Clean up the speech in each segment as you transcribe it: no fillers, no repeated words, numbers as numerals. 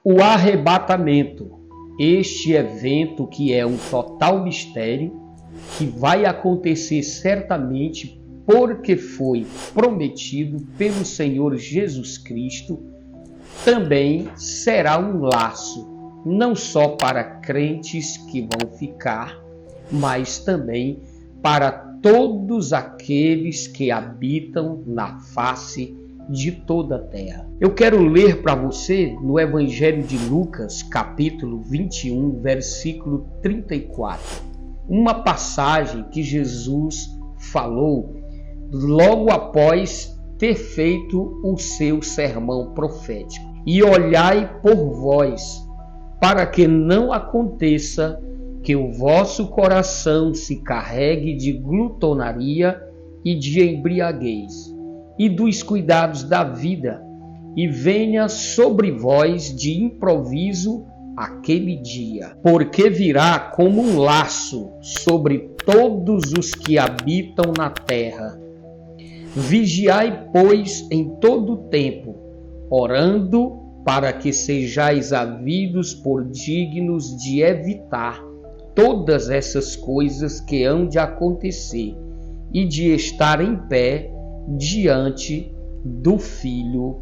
O arrebatamento, este evento que é um total mistério, que vai acontecer certamente porque foi prometido pelo Senhor Jesus Cristo, também será um laço, não só para crentes que vão ficar, mas também para todos aqueles que habitam na face de toda a terra. Eu quero ler para você no Evangelho de Lucas, capítulo 21, versículo 34, uma passagem que Jesus falou logo após ter feito o seu sermão profético. E olhai por vós, para que não aconteça que o vosso coração se carregue de glutonaria e de embriaguez, e dos cuidados da vida, e venha sobre vós de improviso aquele dia, porque virá como um laço sobre todos os que habitam na terra. Vigiai, pois, em todo o tempo, orando para que sejais havidos por dignos de evitar todas essas coisas que hão de acontecer e de estar em pé diante do Filho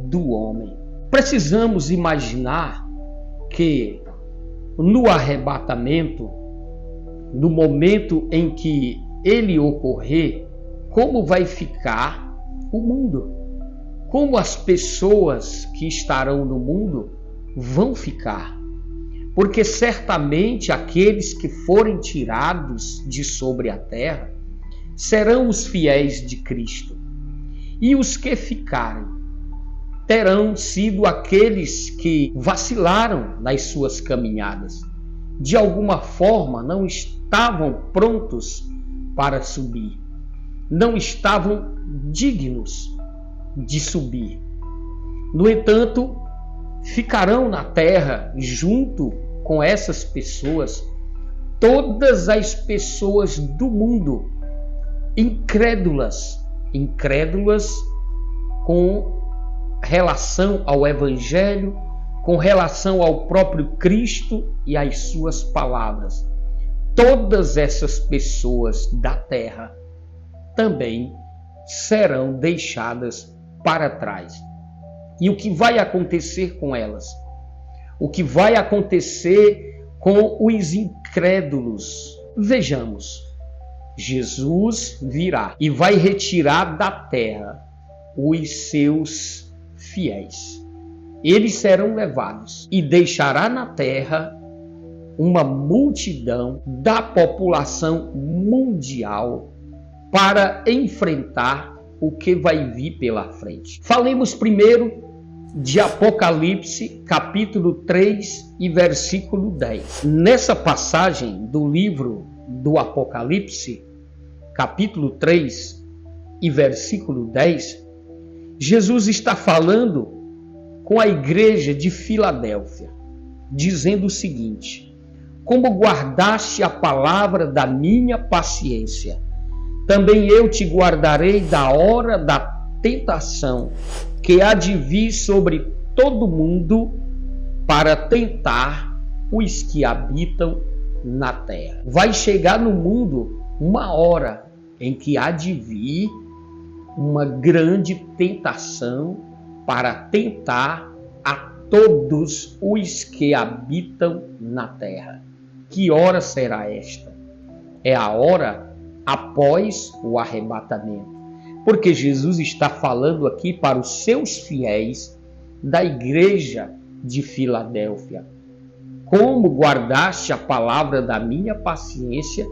do Homem. Precisamos imaginar que no arrebatamento, no momento em que ele ocorrer, como vai ficar o mundo? Como as pessoas que estarão no mundo vão ficar? Porque certamente aqueles que forem tirados de sobre a terra serão os fiéis de Cristo. E os que ficarem terão sido aqueles que vacilaram nas suas caminhadas. De alguma forma não estavam prontos para subir. Não estavam dignos de subir. No entanto, ficarão na terra junto com essas pessoas todas as pessoas do mundo incrédulas com relação ao Evangelho, com relação ao próprio Cristo e às suas palavras. Todas essas pessoas da terra também serão deixadas para trás. E o que vai acontecer com elas? O que vai acontecer com os incrédulos? Vejamos, Jesus virá e vai retirar da terra os seus fiéis. Eles serão levados e deixará na terra uma multidão da população mundial para enfrentar o que vai vir pela frente. Falemos primeiro de Apocalipse, capítulo 3 e versículo 10. Nessa passagem do livro do Apocalipse, capítulo 3 e versículo 10, Jesus está falando com a igreja de Filadélfia, dizendo o seguinte: como guardaste a palavra da minha paciência, também eu te guardarei da hora da tentação que há de vir sobre todo mundo para tentar os que habitam na terra. Vai chegar no mundo uma hora em que há de vir uma grande tentação para tentar a todos os que habitam na terra. Que hora será esta? É a hora após o arrebatamento. Porque Jesus está falando aqui para os seus fiéis da igreja de Filadélfia. Como guardaste a palavra da minha paciência,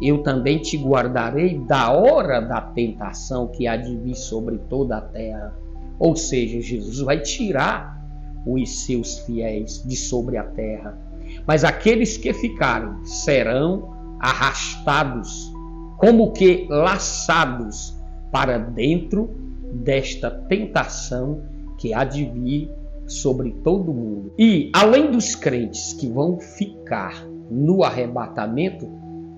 eu também te guardarei da hora da tentação que há de vir sobre toda a terra. Ou seja, Jesus vai tirar os seus fiéis de sobre a terra. Mas aqueles que ficarem serão arrastados, como que laçados para dentro desta tentação que há de vir sobre todo mundo. E além dos crentes que vão ficar no arrebatamento,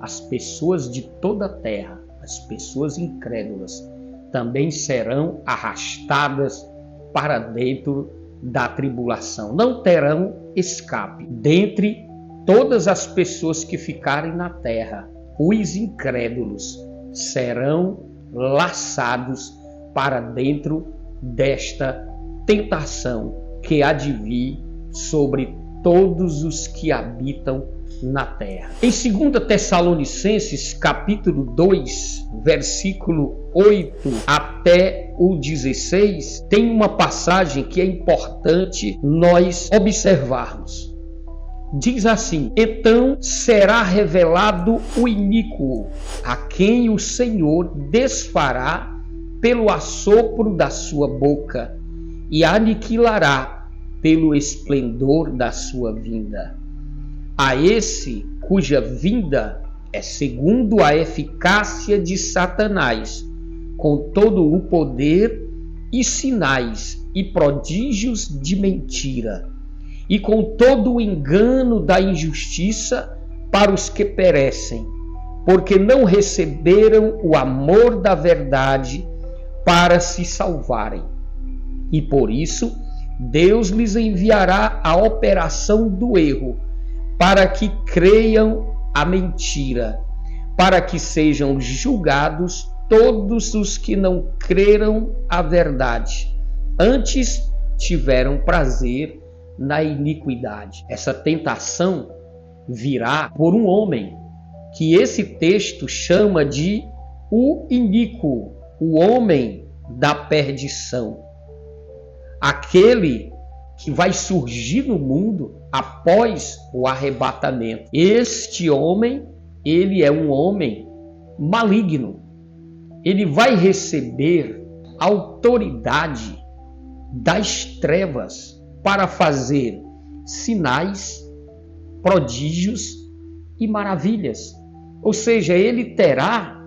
as pessoas de toda a terra, as pessoas incrédulas, também serão arrastadas para dentro da tribulação. Não terão escape. Dentre todas as pessoas que ficarem na terra, os incrédulos serão laçados para dentro desta tentação que há de vir sobre todos os que habitam na terra. Em 2 Tessalonicenses, capítulo 2, versículo 8 até o 16, tem uma passagem que é importante nós observarmos. Diz assim: então será revelado o iníquo, a quem o Senhor desfará pelo assopro da sua boca e aniquilará pelo esplendor da sua vinda. A esse cuja vinda é segundo a eficácia de Satanás, com todo o poder e sinais e prodígios de mentira, e com todo o engano da injustiça para os que perecem, porque não receberam o amor da verdade para se salvarem. E por isso Deus lhes enviará a operação do erro, para que creiam a mentira, para que sejam julgados todos os que não creram a verdade, antes tiveram prazer na iniquidade. Essa tentação virá por um homem, que esse texto chama de o iníquo, o homem da perdição. Aquele que vai surgir no mundo após o arrebatamento. Este homem, ele é um homem maligno. Ele vai receber autoridade das trevas para fazer sinais, prodígios e maravilhas. Ou seja, ele terá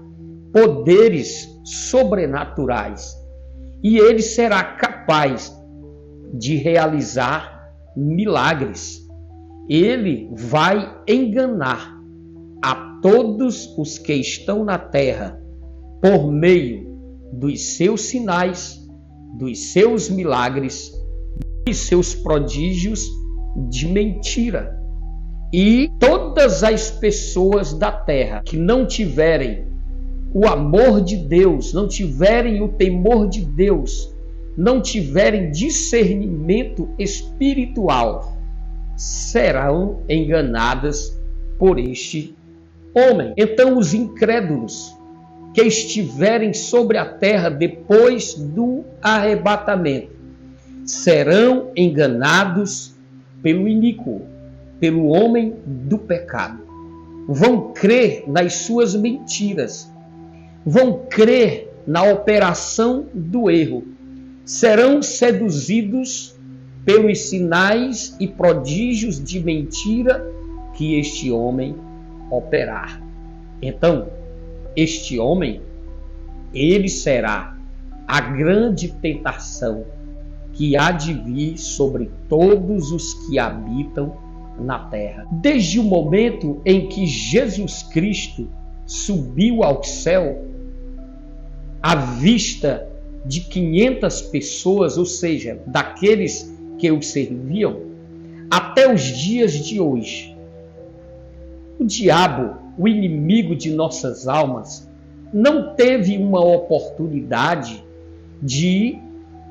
poderes sobrenaturais e ele será capaz de realizar milagres. Ele vai enganar a todos os que estão na terra por meio dos seus sinais, dos seus milagres, dos seus prodígios de mentira. E todas as pessoas da terra que não tiverem o amor de Deus, não tiverem o temor de Deus, não tiverem discernimento espiritual, serão enganadas por este homem. Então os incrédulos que estiverem sobre a terra depois do arrebatamento serão enganados pelo iníquo, pelo homem do pecado. Vão crer nas suas mentiras, vão crer na operação do erro, serão seduzidos pelos sinais e prodígios de mentira que este homem operar. Então, este homem, ele será a grande tentação que há de vir sobre todos os que habitam na terra. Desde o momento em que Jesus Cristo subiu ao céu, à vista de 500 pessoas, ou seja, daqueles que o serviam, até os dias de hoje, o diabo, o inimigo de nossas almas, não teve uma oportunidade de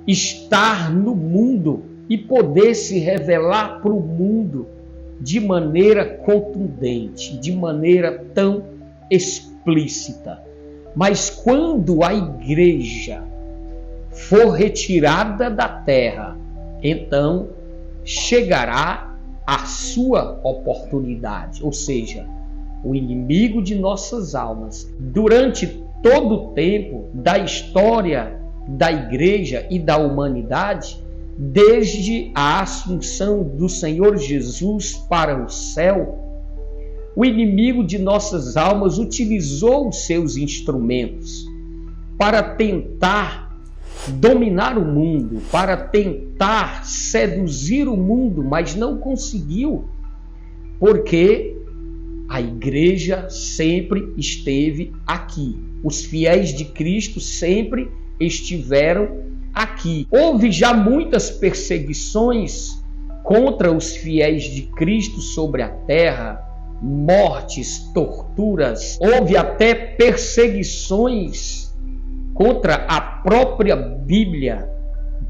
estar no mundo e poder se revelar para o mundo de maneira contundente, de maneira tão explícita. Mas quando a igreja for retirada da terra, então chegará a sua oportunidade, ou seja, o inimigo de nossas almas, durante todo o tempo da história da igreja e da humanidade, desde a assunção do Senhor Jesus para o céu, o inimigo de nossas almas utilizou os seus instrumentos para tentar dominar o mundo, para tentar seduzir o mundo, mas não conseguiu, porque a igreja sempre esteve aqui. Os fiéis de Cristo sempre estiveram aqui. Houve já muitas perseguições contra os fiéis de Cristo sobre a terra, mortes, torturas, houve até perseguições contra a própria Bíblia.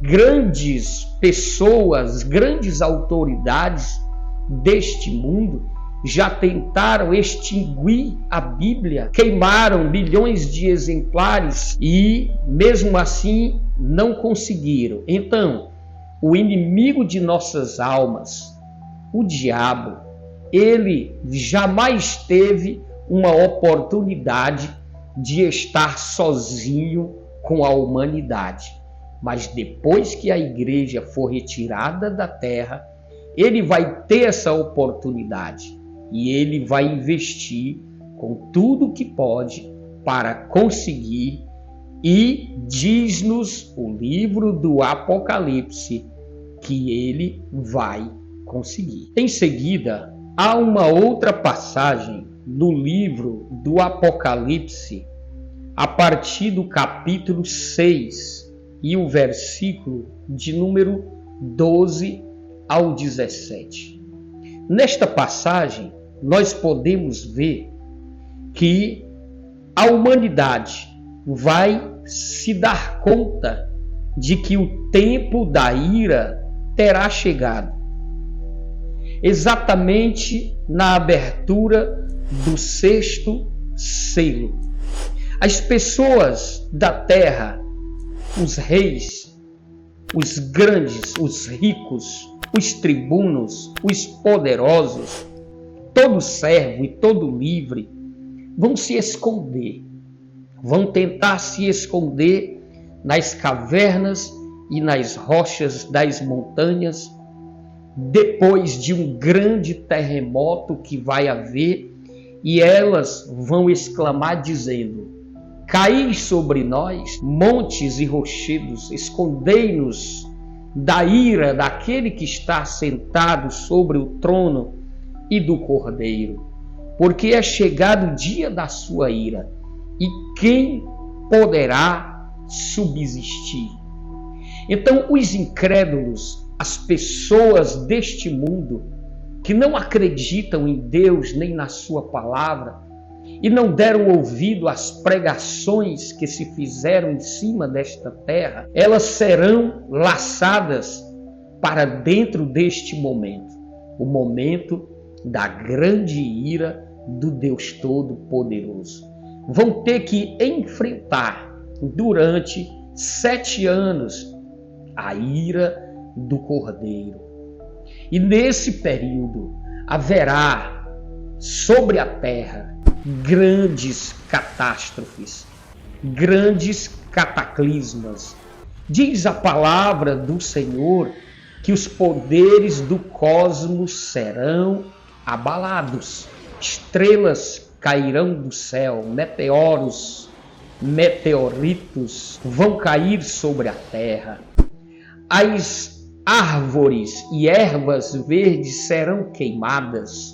Grandes pessoas, grandes autoridades deste mundo já tentaram extinguir a Bíblia, queimaram milhões de exemplares e, mesmo assim, não conseguiram. Então, o inimigo de nossas almas, o diabo, ele jamais teve uma oportunidade de estar sozinho com a humanidade. Mas depois que a igreja for retirada da terra, ele vai ter essa oportunidade e ele vai investir com tudo que pode para conseguir, e diz-nos o livro do Apocalipse que ele vai conseguir. Em seguida, há uma outra passagem no livro do Apocalipse, a partir do capítulo 6 e o versículo de número 12 ao 17. Nesta passagem, nós podemos ver que a humanidade vai se dar conta de que o tempo da ira terá chegado. Exatamente na abertura do 6º selo. As pessoas da terra, os reis, os grandes, os ricos, os tribunos, os poderosos, todo servo e todo livre, vão se esconder. Vão tentar se esconder nas cavernas e nas rochas das montanhas, depois de um grande terremoto que vai haver, e elas vão exclamar dizendo: caí sobre nós, montes e rochedos, escondei-nos da ira daquele que está sentado sobre o trono e do Cordeiro, porque é chegado o dia da sua ira, e quem poderá subsistir? Então, os incrédulos, as pessoas deste mundo que não acreditam em Deus nem na sua palavra e não deram ouvido às pregações que se fizeram em cima desta terra, elas serão laçadas para dentro deste momento, o momento da grande ira do Deus Todo-Poderoso. Vão ter que enfrentar durante 7 anos a ira do Cordeiro. E nesse período haverá sobre a terra grandes catástrofes, grandes cataclismas. Diz a palavra do Senhor que os poderes do cosmos serão abalados, estrelas cairão do céu, meteoros, meteoritos vão cair sobre a terra. As árvores e ervas verdes serão queimadas.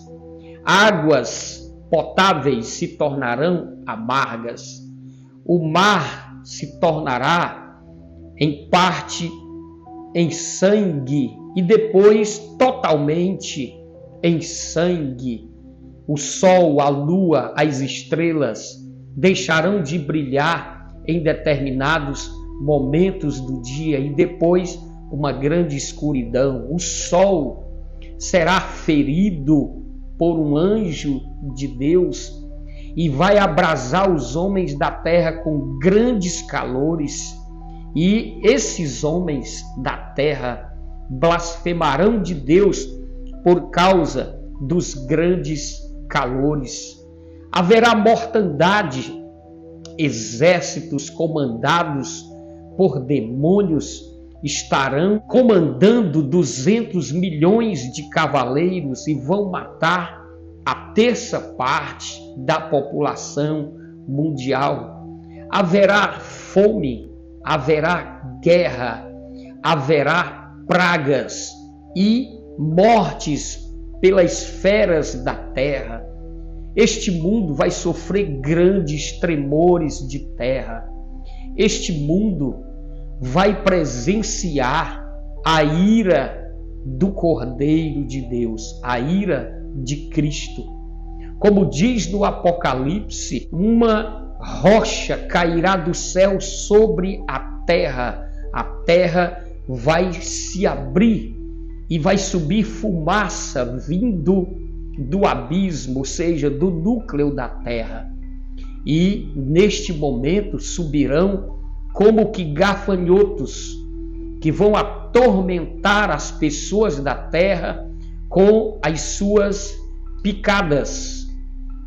Águas potáveis se tornarão amargas. O mar se tornará em parte em sangue e depois totalmente em sangue. O sol, a lua, as estrelas deixarão de brilhar em determinados momentos do dia e depois uma grande escuridão. O sol será ferido por um anjo de Deus e vai abrasar os homens da terra com grandes calores. E esses homens da terra blasfemarão de Deus por causa dos grandes calores. Haverá mortandade, exércitos comandados por demônios estarão comandando 200 milhões de cavaleiros e vão matar a 1/3 da população mundial. Haverá fome, haverá guerra, haverá pragas e mortes pelas feras da terra. Este mundo vai sofrer grandes tremores de terra. Este mundo vai presenciar a ira do Cordeiro de Deus, a ira de Cristo. Como diz no Apocalipse, uma rocha cairá do céu sobre a terra vai se abrir e vai subir fumaça vindo do abismo, ou seja, do núcleo da terra. E neste momento subirão como que gafanhotos que vão atormentar as pessoas da terra com as suas picadas,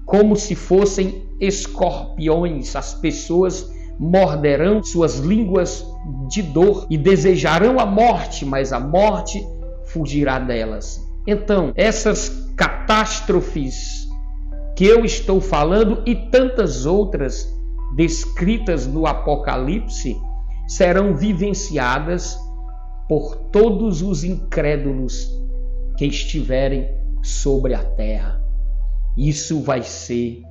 como se fossem escorpiões. As pessoas morderão suas línguas de dor e desejarão a morte, mas a morte fugirá delas. Então, essas catástrofes que eu estou falando e tantas outras descritas no Apocalipse serão vivenciadas por todos os incrédulos que estiverem sobre a terra. Isso vai ser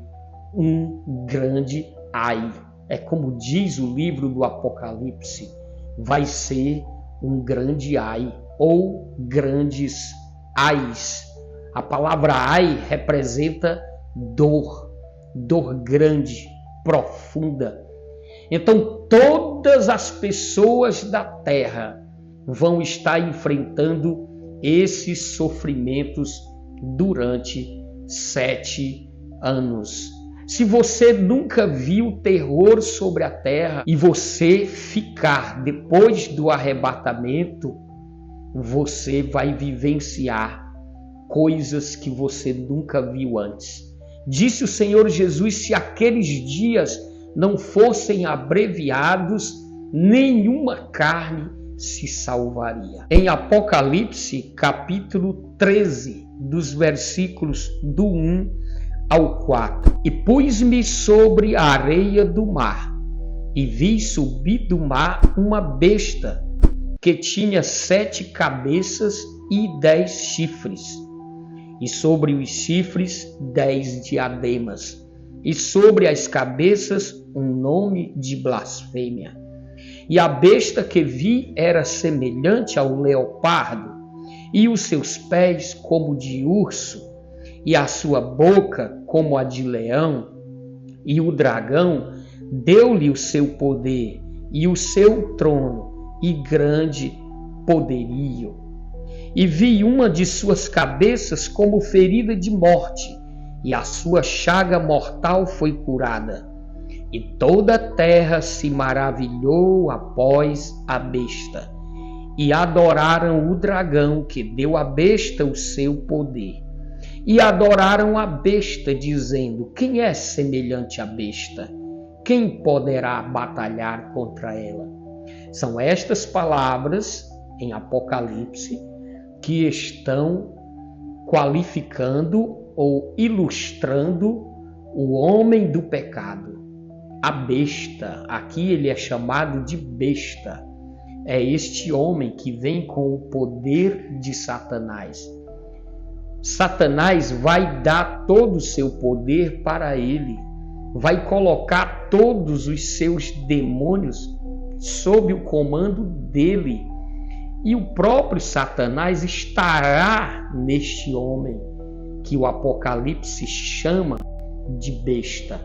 um grande ai. É como diz o livro do Apocalipse, vai ser um grande ai ou grandes ais. A palavra ai representa dor grande, profunda. Então todas as pessoas da terra vão estar enfrentando esses sofrimentos durante 7 anos. Se você nunca viu terror sobre a terra e você ficar depois do arrebatamento, você vai vivenciar coisas que você nunca viu antes. Disse o Senhor Jesus: se aqueles dias não fossem abreviados, nenhuma carne se salvaria. Em Apocalipse, capítulo 13, dos versículos do 1 ao 4. E pus-me sobre a areia do mar, e vi subir do mar uma besta, que tinha 7 cabeças e 10 chifres, e sobre os chifres 10 diademas, e sobre as cabeças um nome de blasfêmia. E a besta que vi era semelhante ao leopardo, e os seus pés como de urso, e a sua boca como a de leão. E o dragão deu-lhe o seu poder e o seu trono e grande poderio. E vi uma de suas cabeças como ferida de morte, e a sua chaga mortal foi curada. E toda a terra se maravilhou após a besta, e adoraram o dragão que deu à besta o seu poder. E adoraram a besta, dizendo: quem é semelhante à besta? Quem poderá batalhar contra ela? São estas palavras em Apocalipse que estão qualificando ou ilustrando o homem do pecado. A besta, aqui ele é chamado de besta. É este homem que vem com o poder de Satanás. Satanás vai dar todo o seu poder para ele, vai colocar todos os seus demônios sob o comando dele. E o próprio Satanás estará neste homem que o Apocalipse chama de besta.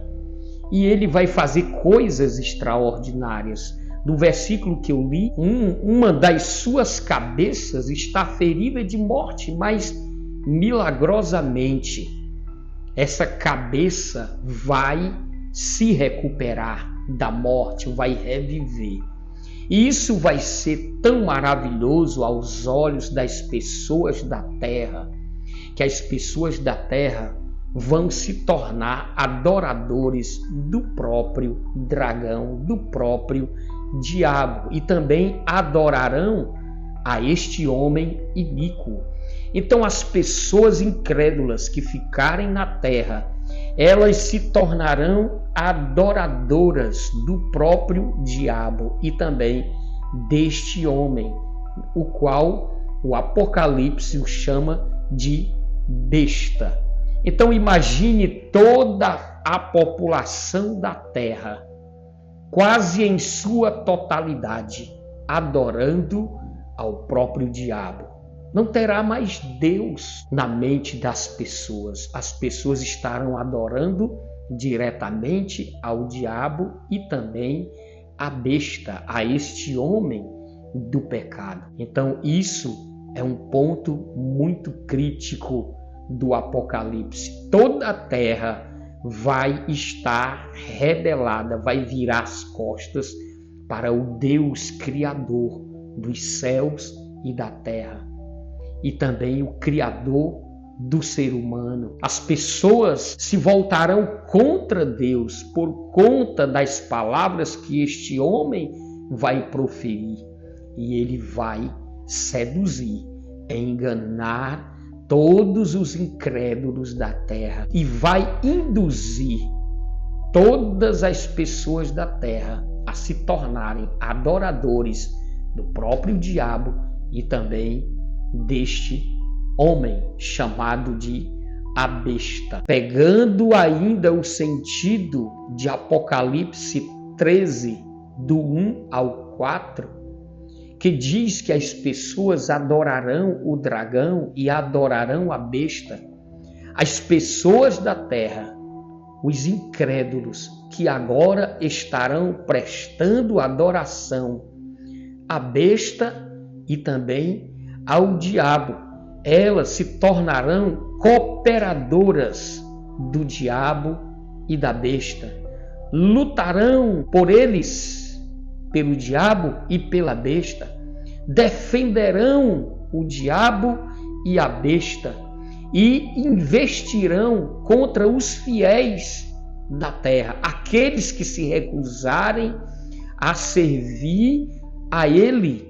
E ele vai fazer coisas extraordinárias. No versículo que eu li, uma das suas cabeças está ferida de morte, mas milagrosamente essa cabeça vai se recuperar da morte, vai reviver. E isso vai ser tão maravilhoso aos olhos das pessoas da terra, que as pessoas da terra vão se tornar adoradores do próprio dragão, do próprio diabo, e também adorarão a este homem iníquo. Então as pessoas incrédulas que ficarem na terra, elas se tornarão adoradoras do próprio diabo e também deste homem, o qual o Apocalipse o chama de besta. Então imagine toda a população da terra, quase em sua totalidade, adorando ao próprio diabo. Não terá mais Deus na mente das pessoas. As pessoas estarão adorando diretamente ao diabo e também à besta, a este homem do pecado. Então, isso é um ponto muito crítico do Apocalipse. Toda a terra vai estar rebelada, vai virar as costas para o Deus Criador dos céus e da terra, e também o Criador do ser humano. As pessoas se voltarão contra Deus por conta das palavras que este homem vai proferir, e ele vai seduzir, enganar todos os incrédulos da terra e vai induzir todas as pessoas da terra a se tornarem adoradores do próprio diabo e também deste homem chamado de a besta. Pegando ainda o sentido de Apocalipse 13, do 1 ao 4, que diz que as pessoas adorarão o dragão e adorarão a besta, as pessoas da terra, os incrédulos, que agora estarão prestando adoração à besta e também ao diabo, elas se tornarão cooperadoras do diabo e da besta. Lutarão por eles, pelo diabo e pela besta. Defenderão o diabo e a besta e investirão contra os fiéis da terra, aqueles que se recusarem a servir a ele,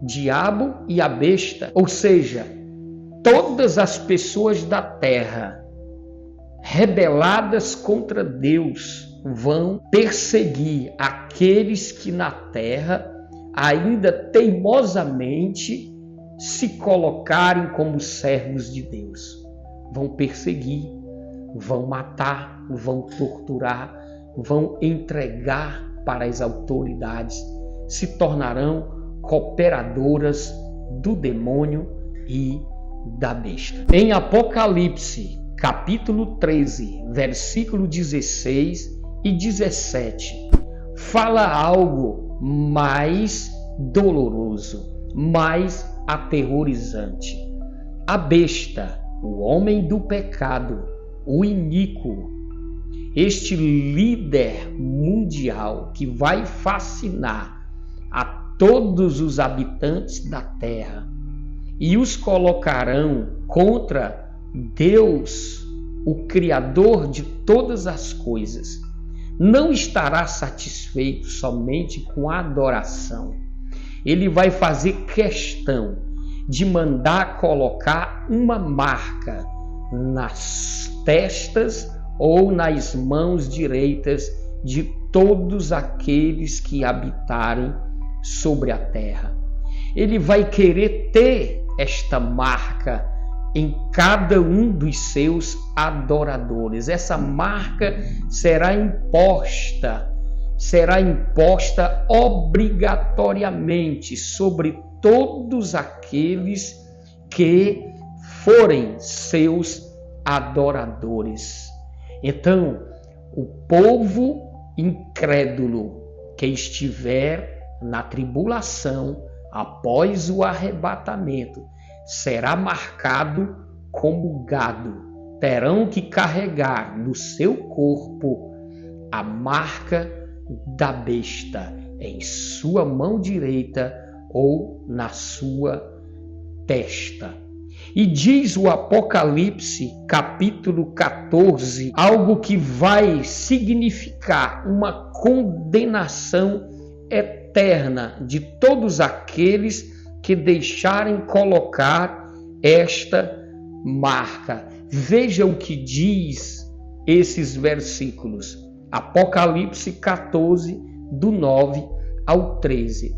diabo e a besta. Ou seja, todas as pessoas da terra rebeladas contra Deus vão perseguir aqueles que na terra ainda teimosamente se colocarem como servos de Deus. Vão perseguir, vão matar, vão torturar, vão entregar para as autoridades, se tornarão cooperadoras do demônio e da besta. Em Apocalipse, capítulo 13, versículo 16 e 17, fala algo mais doloroso, mais aterrorizante. A besta, o homem do pecado, o iníquo, este líder mundial que vai fascinar a todos os habitantes da terra e os colocarão contra Deus, o Criador de todas as coisas, não estará satisfeito somente com a adoração. Ele vai fazer questão de mandar colocar uma marca nas testas ou nas mãos direitas de todos aqueles que habitarem sobre a terra. Ele vai querer ter esta marca em cada um dos seus adoradores. Essa marca será imposta obrigatoriamente sobre todos aqueles que forem seus adoradores. Então, o povo incrédulo que estiver na tribulação após o arrebatamento será marcado como gado. Terão que carregar no seu corpo a marca da besta em sua mão direita ou na sua testa. E diz o Apocalipse, capítulo 14, algo que vai significar uma condenação eterna de todos aqueles que deixarem colocar esta marca. Veja o que diz esses versículos. Apocalipse 14, do 9 ao 13.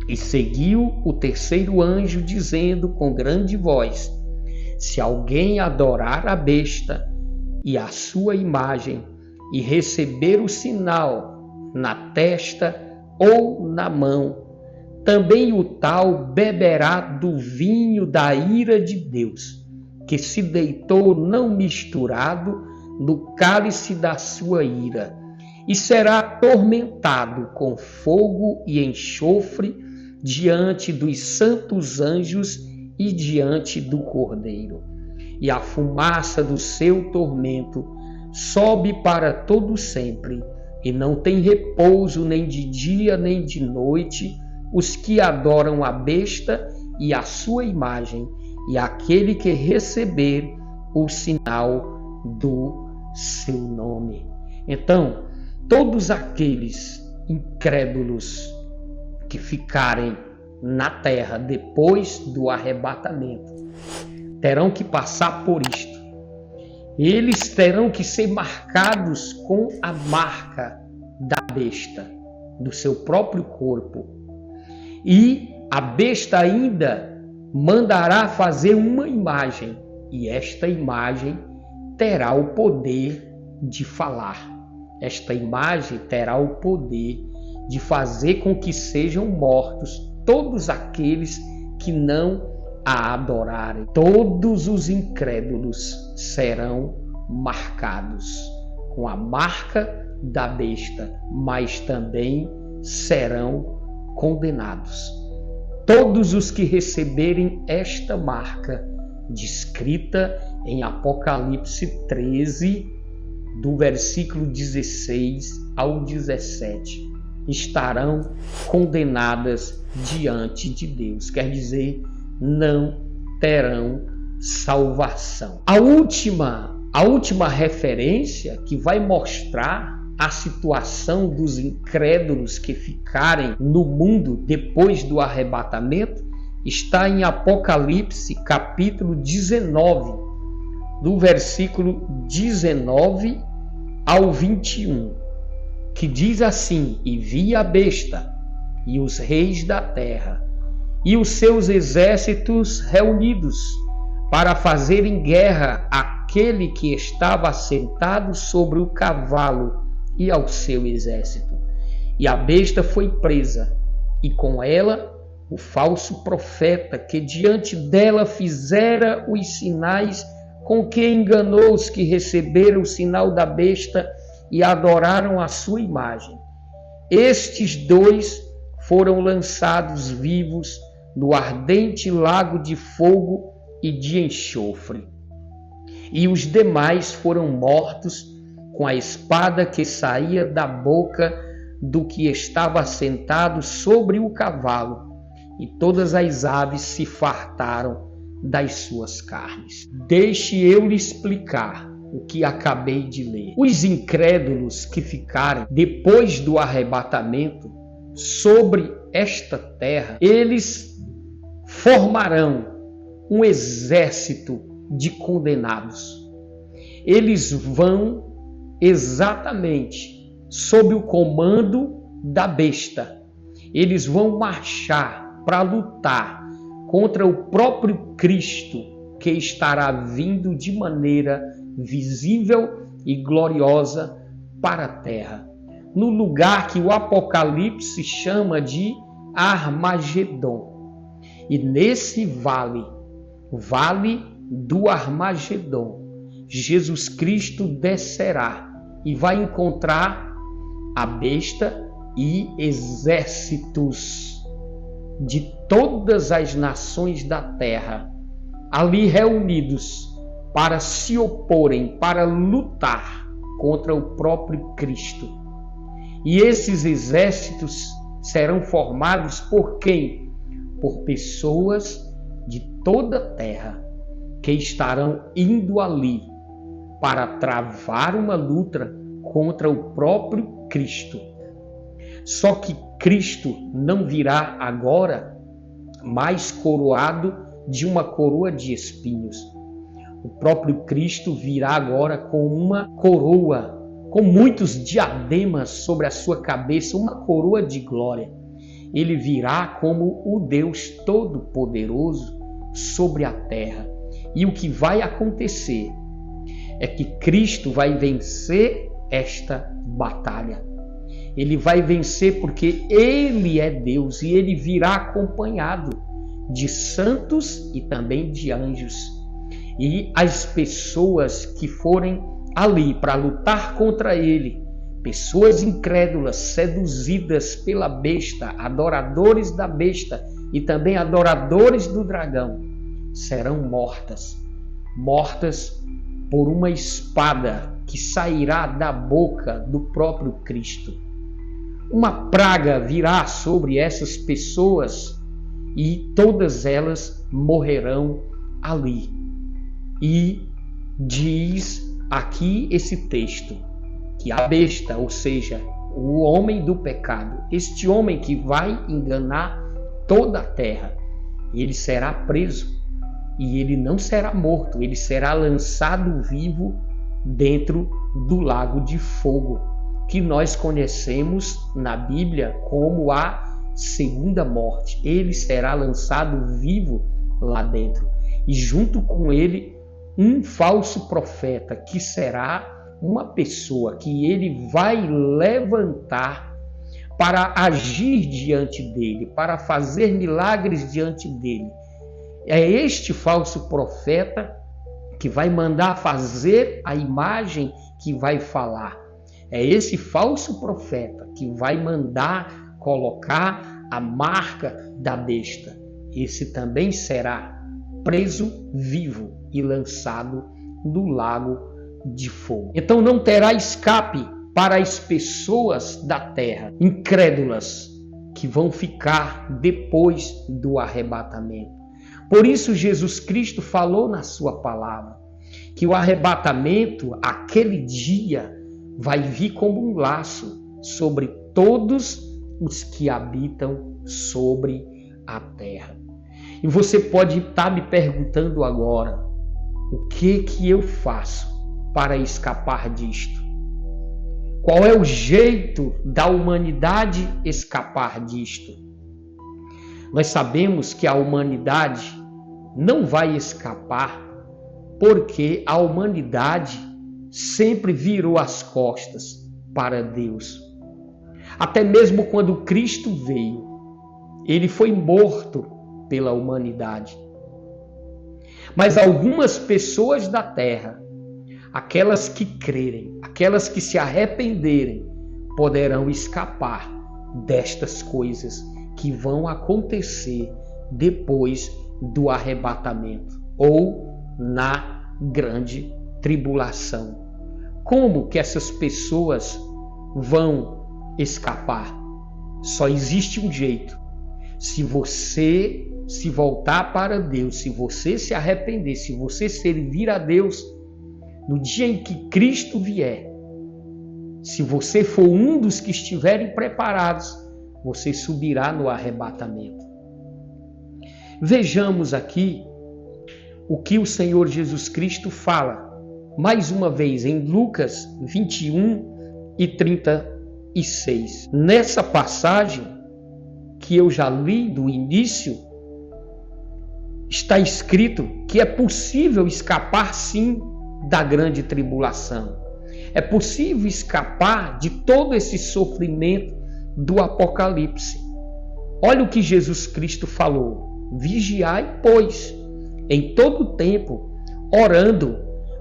E seguiu o terceiro anjo, dizendo com grande voz: se alguém adorar a besta e a sua imagem, e receber o sinal na testa ou na mão, também o tal beberá do vinho da ira de Deus, que se deitou não misturado no cálice da sua ira, e será atormentado com fogo e enxofre diante dos santos anjos e diante do Cordeiro. E a fumaça do seu tormento sobe para todo sempre, e não tem repouso nem de dia nem de noite os que adoram a besta e a sua imagem, e aquele que receber o sinal do seu nome. Então, todos aqueles incrédulos que ficarem na terra depois do arrebatamento terão que passar por isto. Eles terão que ser marcados com a marca da besta, do seu próprio corpo. E a besta ainda mandará fazer uma imagem, e esta imagem terá o poder de falar. Esta imagem terá o poder de fazer com que sejam mortos todos aqueles que não a adorarem. Todos os incrédulos serão marcados com a marca da besta, mas também serão condenados. Todos os que receberem esta marca descrita em Apocalipse 13, do versículo 16 ao 17, estarão condenadas diante de Deus. Quer dizer, não terão salvação. A última referência que vai mostrar a situação dos incrédulos que ficarem no mundo depois do arrebatamento está em Apocalipse capítulo 19, do versículo 19 ao 21, que diz assim: E vi a besta e os reis da terra e os seus exércitos reunidos para fazerem guerra àquele que estava sentado sobre o cavalo e ao seu exército. E a besta foi presa, e com ela o falso profeta, que diante dela fizera os sinais com que enganou os que receberam o sinal da besta e adoraram a sua imagem. Estes dois foram lançados vivos no ardente lago de fogo e de enxofre. E os demais foram mortos com a espada que saía da boca do que estava sentado sobre o cavalo, e todas as aves se fartaram das suas carnes. Deixe eu lhe explicar o que acabei de ler. Os incrédulos que ficarem depois do arrebatamento sobre esta terra, eles formarão um exército de condenados. Eles vão exatamente sob o comando da besta. Eles vão marchar para lutar contra o próprio Cristo, que estará vindo de maneira visível e gloriosa para a terra, no lugar que o Apocalipse chama de Armagedon. E nesse vale do Armagedon, Jesus Cristo descerá e vai encontrar a besta e exércitos de todas as nações da terra ali reunidos para se oporem, para lutar contra o próprio Cristo. E esses exércitos serão formados por quem? Por pessoas de toda a terra que estarão indo ali para travar uma luta contra o próprio Cristo. Só que Cristo não virá agora mais coroado de uma coroa de espinhos. O próprio Cristo virá agora com uma coroa, com muitos diademas sobre a sua cabeça, uma coroa de glória. Ele virá como o Deus Todo-Poderoso sobre a terra. E o que vai acontecer é que Cristo vai vencer esta batalha. Ele vai vencer porque Ele é Deus e Ele virá acompanhado de santos e também de anjos. E as pessoas que forem ali para lutar contra Ele, pessoas incrédulas, seduzidas pela besta, adoradores da besta e também adoradores do dragão, serão mortas por uma espada que sairá da boca do próprio Cristo. Uma praga virá sobre essas pessoas e todas elas morrerão ali. E diz aqui esse texto que a besta, ou seja, o homem do pecado, este homem que vai enganar toda a terra, ele será preso e ele não será morto, ele será lançado vivo dentro do lago de fogo, que nós conhecemos na Bíblia como a segunda morte. Ele será lançado vivo lá dentro. E junto com ele, um falso profeta, que será uma pessoa que ele vai levantar para agir diante dele, para fazer milagres diante dele. É este falso profeta que vai mandar fazer a imagem que vai falar. É esse falso profeta que vai mandar colocar a marca da besta. Esse também será preso vivo e lançado no lago de fogo. Então não terá escape para as pessoas da terra incrédulas que vão ficar depois do arrebatamento. Por isso Jesus Cristo falou na sua palavra que o arrebatamento, aquele dia, vai vir como um laço sobre todos os que habitam sobre a terra. E você pode estar me perguntando agora, o que eu faço para escapar disto? Qual é o jeito da humanidade escapar disto? Nós sabemos que a humanidade não vai escapar porque a humanidade sempre virou as costas para Deus. Até mesmo quando Cristo veio, ele foi morto pela humanidade. Mas algumas pessoas da terra, aquelas que crerem, aquelas que se arrependerem, poderão escapar destas coisas que vão acontecer depois do arrebatamento ou na grande tribulação. Como que essas pessoas vão escapar? Só existe um jeito. Se você se voltar para Deus, se você se arrepender, se você servir a Deus, no dia em que Cristo vier, se você for um dos que estiverem preparados, você subirá no arrebatamento. Vejamos aqui o que o Senhor Jesus Cristo fala, mais uma vez, em Lucas 21 e 36. Nessa passagem que eu já li do início, está escrito que é possível escapar sim da grande tribulação. É possível escapar de todo esse sofrimento do Apocalipse. Olha o que Jesus Cristo falou: vigiai, pois, em todo tempo, orando,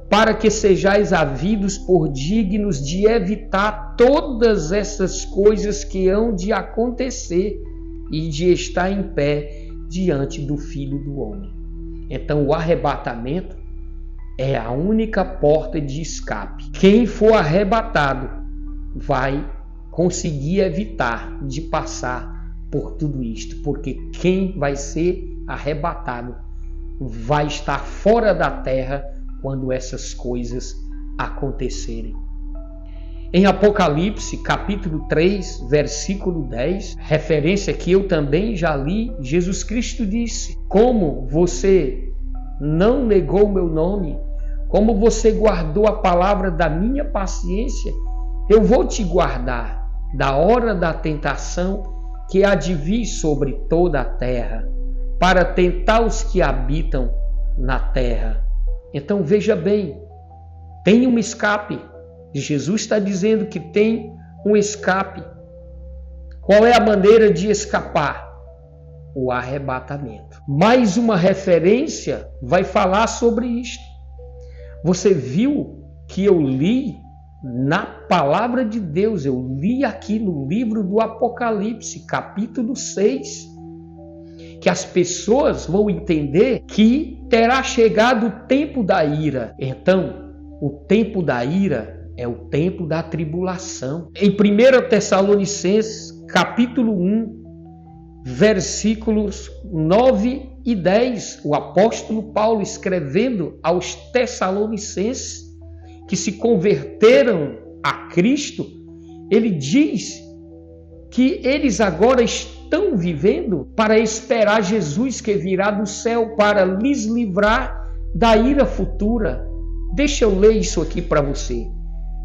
para que sejais havidos por dignos de evitar todas essas coisas que hão de acontecer e de estar em pé diante do Filho do Homem. Então, o arrebatamento é a única porta de escape. Quem for arrebatado vai conseguir evitar de passar por tudo isto, porque quem vai ser arrebatado vai estar fora da terra quando essas coisas acontecerem. Em Apocalipse, capítulo 3, versículo 10, referência que eu também já li, Jesus Cristo disse: como você não negou meu nome, como você guardou a palavra da minha paciência, eu vou te guardar da hora da tentação que há de vir sobre toda a terra, para tentar os que habitam na terra. Então veja bem, tem um escape. Jesus está dizendo que tem um escape. Qual é a maneira de escapar? O arrebatamento. Mais uma referência vai falar sobre isto. Você viu que eu li na palavra de Deus, eu li aqui no livro do Apocalipse, capítulo 6, que as pessoas vão entender que terá chegado o tempo da ira. Então, o tempo da ira é o tempo da tribulação. Em 1 Tessalonicenses, capítulo 1, versículos 9 e 10, o apóstolo Paulo escrevendo aos Tessalonicenses que se converteram a Cristo, ele diz que eles agora estão vivendo para esperar Jesus que virá do céu para lhes livrar da ira futura. Deixa eu ler isso aqui para você.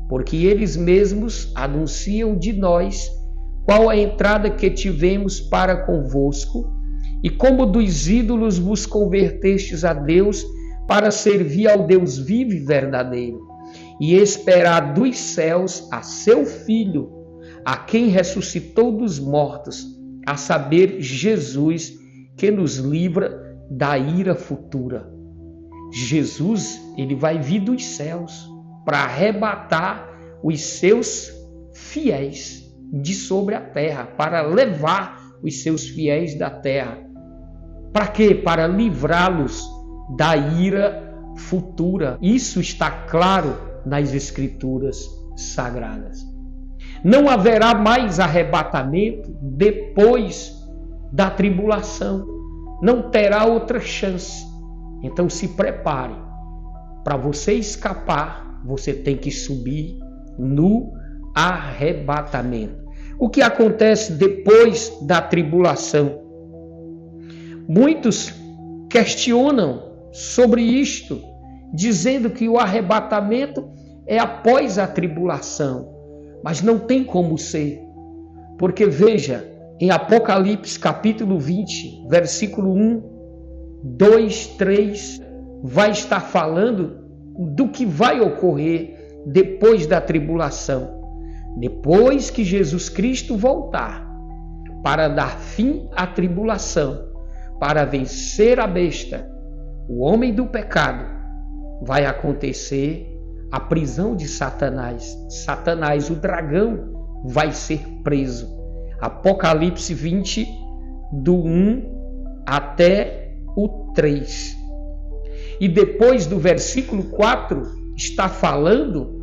Porque eles mesmos anunciam de nós qual a entrada que tivemos para convosco, e como dos ídolos vos convertestes a Deus para servir ao Deus vivo e verdadeiro, e esperar dos céus a seu Filho, a quem ressuscitou dos mortos, a saber, Jesus, que nos livra da ira futura. Jesus, ele vai vir dos céus para arrebatar os seus fiéis de sobre a terra, para levar os seus fiéis da terra. Para quê? Para livrá-los da ira futura. Isso está claro nas Escrituras Sagradas. Não haverá mais arrebatamento depois da tribulação. Não terá outra chance. Então se prepare. Para você escapar, você tem que subir no arrebatamento. O que acontece depois da tribulação? Muitos questionam sobre isto, dizendo que o arrebatamento é após a tribulação. Mas não tem como ser. Porque veja, em Apocalipse capítulo 20, versículo 1, 2, 3, vai estar falando do que vai ocorrer depois da tribulação. Depois que Jesus Cristo voltar para dar fim à tribulação, para vencer a besta, o homem do pecado, vai acontecer a prisão de Satanás. Satanás, o dragão, vai ser preso. Apocalipse 20, do 1 até o 3. E depois do versículo 4, está falando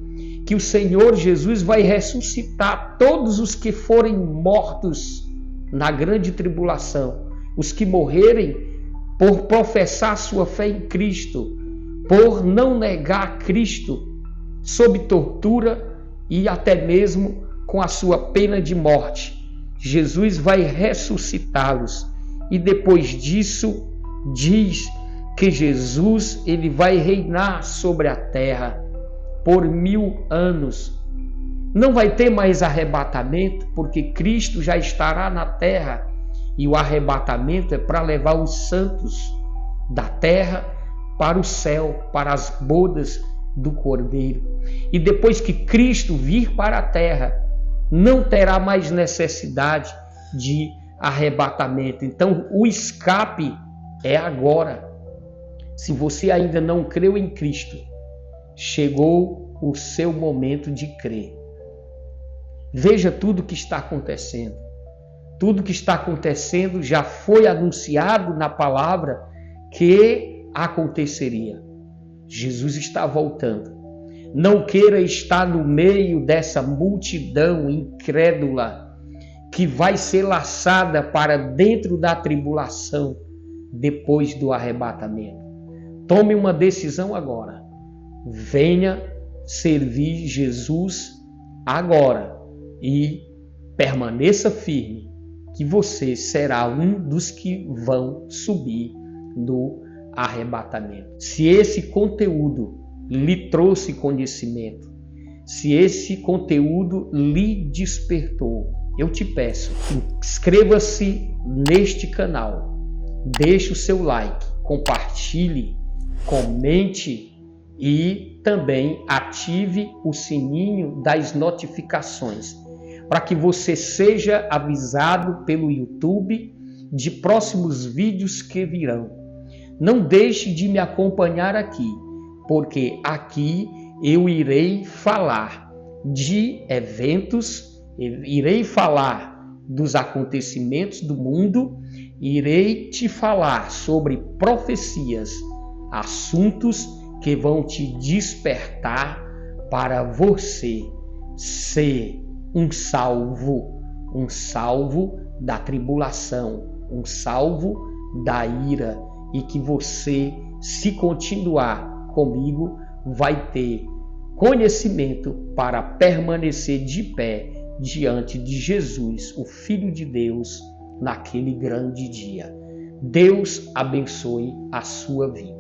que o Senhor Jesus vai ressuscitar todos os que forem mortos na grande tribulação, os que morrerem por professar sua fé em Cristo, por não negar Cristo, sob tortura e até mesmo com a sua pena de morte. Jesus vai ressuscitá-los. E depois disso, diz que Jesus ele vai reinar sobre a terra por 1000 anos. Não vai ter mais arrebatamento, porque Cristo já estará na terra. E o arrebatamento é para levar os santos da terra para o céu, para as bodas do Cordeiro. E depois que Cristo vir para a terra, não terá mais necessidade de arrebatamento. Então, o escape é agora. Se você ainda não creu em Cristo, chegou o seu momento de crer. Veja tudo o que está acontecendo. Tudo que está acontecendo já foi anunciado na palavra que aconteceria. Jesus está voltando. Não queira estar no meio dessa multidão incrédula que vai ser laçada para dentro da tribulação depois do arrebatamento. Tome uma decisão agora. Venha servir Jesus agora e permaneça firme, que você será um dos que vão subir no arrebatamento. Se esse conteúdo lhe trouxe conhecimento, se esse conteúdo lhe despertou, eu te peço, inscreva-se neste canal, deixe o seu like, compartilhe, comente e também ative o sininho das notificações, para que você seja avisado pelo YouTube de próximos vídeos que virão. Não deixe de me acompanhar aqui, porque aqui eu irei falar de eventos, irei falar dos acontecimentos do mundo, irei te falar sobre profecias, assuntos que vão te despertar para você ser um salvo da tribulação, um salvo da ira, e que você, se continuar comigo, vai ter conhecimento para permanecer de pé diante de Jesus, o Filho de Deus, naquele grande dia. Deus abençoe a sua vida.